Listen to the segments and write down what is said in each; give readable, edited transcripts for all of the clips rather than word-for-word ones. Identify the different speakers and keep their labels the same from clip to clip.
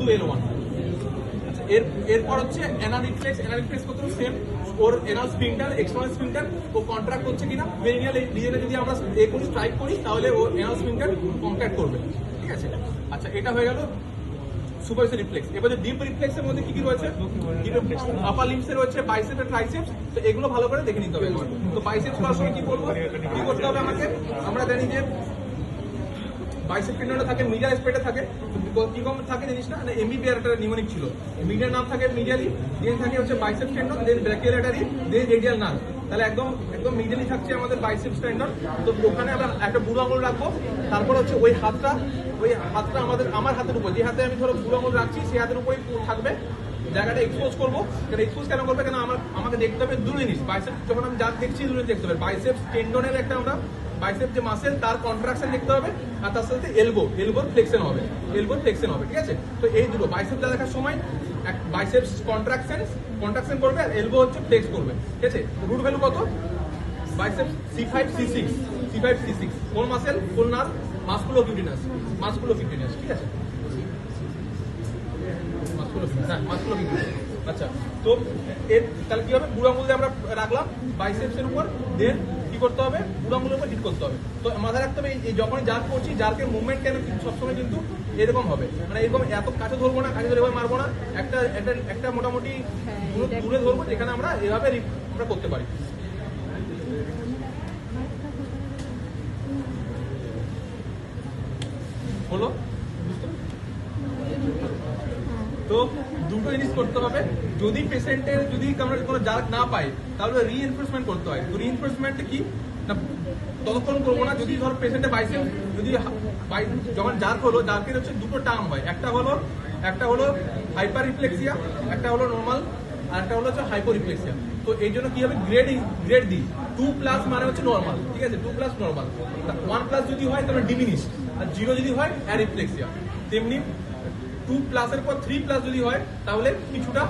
Speaker 1: শুধু L1। আচ্ছা এরপর হচ্ছে অ্যানাল রিফ্লেক্স করতে সেম, ওর অ্যানাল স্ফিংটার এক্সটার্নাল স্ফিংটার ও কন্ট্রাক্ট করছে কিনা, পেরিনিয়াল রিজনে যদি আমরা করি স্ট্রাইক করি তাহলে ও অ্যানাল স্ফিংটার কন্ট্রাক্ট করবে, ঠিক আছে। আচ্ছা এটা হয়ে গেল সুপারফিশিয়াল রিফ্লেক্স। এবারে ডিপ রিফ্লেক্সের মধ্যে কি কি রয়েছে? আপার লিম্বসে রয়েছে বাইসেপ আর ট্রাইসেপস, তো এগুলো ভালো করে দেখে নিতে হবে। তো বাইসেপস করার সময় কি করবো, কি করতে হবে আমাকে? আমরা জানি যে বাইসেপ টেন্ডনে থাকে, মিডিয়াল স্পেটে থাকে, কি কম থাকে জানিস না? এমবিপিআর একটা নিউমোনিক ছিল, মিডিয়ার নাম থাকে মিডিয়ালি, দেন থাকে হচ্ছে বাইসেপ টেন্ডন, দেন ব্র্যাকিওলেটারি, দেন রেডিয়াল নার্ভ। তাহলে একদম মিডিয়ালি থাকছে আমাদের বাইসেপ টেন্ডন। তো ওখানে আমরা একটা বুড়ো আঙুল রাখবো, তারপর হচ্ছে ওই হাতটা আমার হাতের উপর, যে হাতে আমি ধরো বুড়ো আঙুল রাখছি সেই হাতের উপরেই থাকবে, জায়গাটা এক্সপোজ করবো। এক্সপোজ কেন করবে? কেন আমাকে দেখতে হবে দুটো জিনিস। বাইসেপ যখন আমি যা দেখছি দুটো দেখতে হবে, বাইসেপ টেন্ডনের একটা আমরা বাইসেপ যে মাসেল তার কন্ট্রাকশন দেখতে হবে, আর তার সাথে এলবোর ফ্লেক্সন হবে, ঠিক আছে। তো এই দুটো বাইসেপ দেখার সময় বাইসেপ কন্ট্রাকশন করবে আর এলবো হচ্ছে ফ্লেক্স করবে, ঠিক আছে। রুট ভ্যালু কত? বাইসেপ C5 C6 কোন মাসেল, কোন নার্ভ? মাসকুলোকিউটিনাস, ঠিক আছে, মাসকুলোকিউটিনাস। আচ্ছা তো এর তাহলে কি হবে? বুড়ো আঙুল দিয়ে আমরা রাখলাম বাইসেপসের উপর, দেন কি করতে হবে? বুড়ো আঙুলের উপর হিট করতে হবে। তো মাথায় রাখতে হবে এই যখন জার্ক করছি, জার্কের মুভমেন্ট কেন সবসময় কিন্তু এরকম হবে, মানে এরকম এত কাছে ধরবো না, কাছে ধরে মারবো না, একটা মোটামুটি দূরে ধরবো, যেখানে আমরা এভাবে আমরা করতে পারি। হলো? তো দুটো জিনিস করতে হবে। যদি পেশেন্টের যদি আমরা কোনো জার্ক না পাই তাহলে রিএনফোর্সমেন্ট করতে হয়। তো রিএনফোর্সমেন্টে কি না, ততক্ষণ করবো না যদি ধর পেশেন্টের বাইসেপ যদি যখন জার্ক হলো, জার্কের হচ্ছে দুটো টার্ম হয়, একটা হলো হাইপার রিফ্লেক্সিয়া, একটা হলো নর্মাল, আর একটা হলো হচ্ছে হাইপো রিফ্লেক্সিয়া। তো এই জন্য কি হবে? গ্রেড দিই। 2+ মানে হচ্ছে নর্মাল, ঠিক আছে, 2+ নর্মাল। 1+ যদি হয় তাহলে ডিমিনিশ, আর 0 যদি হয় অ্যারিফ্লেক্সিয়া। তেমনি 2+ এর পর 3+ যদি হয় তাহলে কিছুটা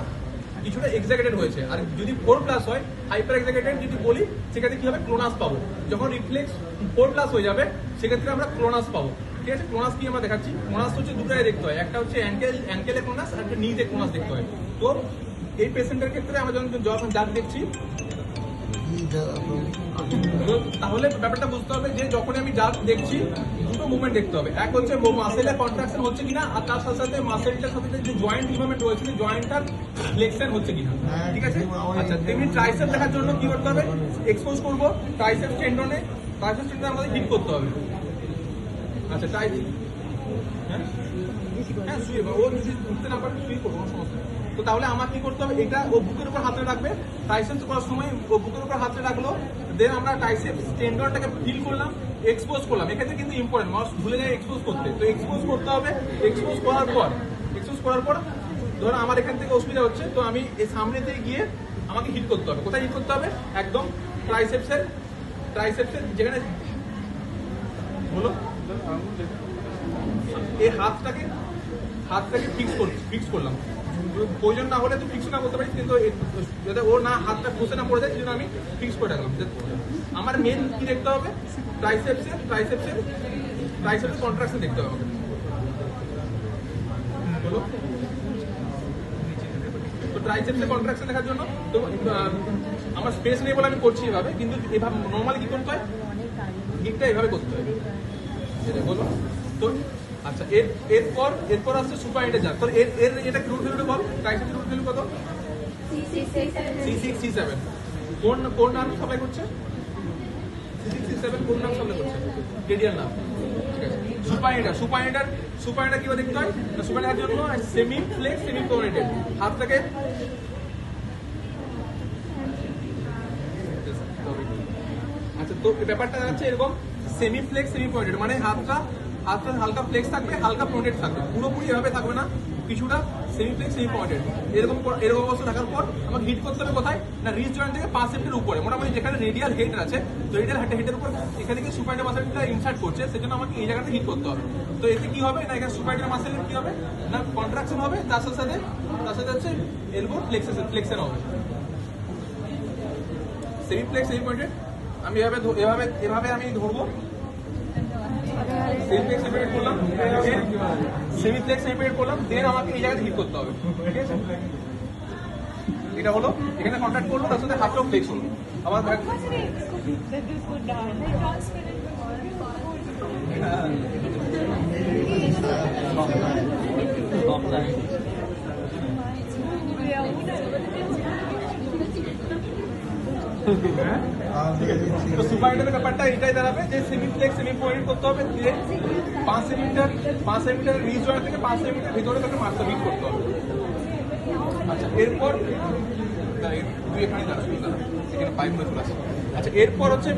Speaker 1: এক্সাগেটেড হয়েছে, আর যদি 4+ হয় হাইপার এক্সাগেটেড যদি বলি, সেক্ষেত্রে কি হবে? ক্লোনাস পাবো। যখন রিফ্লেক্স 4+ হয়ে যাবে সেক্ষেত্রে আমরা ক্লোনাস পাবো, ঠিক আছে। ক্লোনাস কি আমরা দেখাচ্ছি? ক্লোনাস হচ্ছে দুটোই দেখতে হয়, একটা হচ্ছে অ্যাঙ্কেলে ক্লোনাস আর একটা নিতে ক্লোনাস দেখতে হয়। তো এই পেশেন্টের ক্ষেত্রে আমরা যখন জার্ক দেখছি তাহলে ব্যাপারটা বুঝতে হবে যে যখন আমি জার্ক দেখছি দুটো মুভমেন্ট দেখতে হবে, এক হচ্ছে মাসেলের কন্ট্রাকশন হচ্ছে কিনা, আর তার সাথে সাথে মাসেলটার সাথে যে জয়েন্ট মুভমেন্ট রয়েছে জয়েন্টটার ফ্লেক্সন হচ্ছে কিনা, ঠিক আছে। আচ্ছা তেমনি ট্রাইসেপ দেখার জন্য কি করতে হবে? এক্সপোজ করবো ট্রাইসেপ টেন্ডনে আমাদের হিট করতে হবে। আচ্ছা হ্যাঁ শুয়ে, ও যদি উঠতে না পারে শুয়ে করবো, কোনো সমস্যা নেই। তো তাহলে আমার কি করতে হবে? এটা ও বুকের উপর হাতে রাখবে, ট্রাইসেপস করার সময় ও বুকের উপর হাতে রাখলো, দেন আমরা ট্রাইসেপস টেন্ডনটাকে ফিল করলাম, এক্সপোজ করলাম। এক্ষেত্রে কিন্তু ইম্পর্টেন্ট, মানুষ ভুলে যায় এক্সপোজ করতে। তো এক্সপোজ করতে হবে, এক্সপোজ করার পর ধরো আমার এখান থেকে অসুবিধা হচ্ছে, তো আমি এই সামনে থেকে গিয়ে আমাকে হিট করতে হবে। কোথায় হিট করতে হবে? একদম ট্রাইসেপসের যেখানে হলো এই হাতটাকে ফিক্স করলাম। প্রয়োজন না হলে তো ফিক্স না করতে পারি, কিন্তু যাতে ওর না হাতটা খসে না পড়ে যায় সেজন্য আমি ফিক্স করে রাখলাম। আমার মেন কি দেখতে হবে? ট্রাইসেপসের কন্ট্রাকশন দেখতে হবে আমাকে। বলো, তো ট্রাইসেপসের কন্ট্রাকশন দেখার জন্য তো আমার স্পেস নেই বলে আমি করছি এভাবে, কিন্তু এভাবে নর্মালি কি করতে হয়? হিটটা এভাবে করতে হয়, বলো তো। আচ্ছা এরপর আসছে সুপারহিটের জার্ক। তাহলে এটা রুট ভ্যালুটা বল, ট্রাইসেপসের রুট ভ্যালু কত? C6 C7 কোন নাম সাপ্লাই করছে? C6 C7 কোন নাম সাপ্লাই করছে? রেডিয়াল নাম, ঠিক আছে। সুপারহিটার কি দেখতে হয়? সুপারহিটার জন্য সেমি ফ্লেক্স সেমি প্রোনেটেড, হাতটাকে আচ্ছা। তো ব্যাপারটা যাচ্ছে এরকম সেমি ফ্লেক্স সেমি প্রোনেটেড, মানে হাতটা হালকা ফ্লেক্স থাকবে, হালকা প্রোনেটেড থাকবে, পুরোপুরি এভাবে থাকবে না, কিছুটা সেমি ফ্লেক্স সেমি প্রোনেটেড। এরকম অবস্থা থাকার পর আমাকে হিট করতে হবে কোথায়? না রিচ জয়েন্ট থেকে 5 সেপ্টের উপরে, মোটামুটি যেখানে রেডিয়াল হেড আছে, তো রেডিয়াল হেডের উপর এখানে থেকে সুপারহিটার মাসেলটা ইনসার্ট করছে, সেজন্য আমাকে এই জায়গাতে হিট করতে হবে। তো এতে কি হবে? না এখানে সুপারহিটার মাসেলের কি হবে? না কন্ট্রাকশন হবে, তার সাথে হচ্ছে এলবোর ফ্লেক্সন হবে। সেমি ফ্লেক্স সেমি প্রোনেটেড আমি এভাবে আমি ধরবো। সেমিপ্লেক্স সেপারেট করলাম, সেমিপ্লেক্স সেপারেট করলাম, দেন আমাকে এই জায়গায় হিট করতে হবে, ঠিক আছে? এটা হলো এখানে কন্ট্যাক্ট করলো, তার সাথে হাফ ফ্লেক্স হলো আবার তো সুপারহিটের ব্যাপারটা এটাই দাঁড়াবে যে সেমিপ্লেক্স সেমি পয়েন্ট করতে হবে, দিয়ে 5 সেন্টিমিটার নিচ জয়েন্ট থেকে 5 সেন্টিমিটার ভিতরে তাকে মাস্টার হিট করতে হবে। আচ্ছা এরপর তুই এখানে দাঁড়া, এখানে পাইপ হয়ে চলে আসে। আচ্ছা এরপর হচ্ছে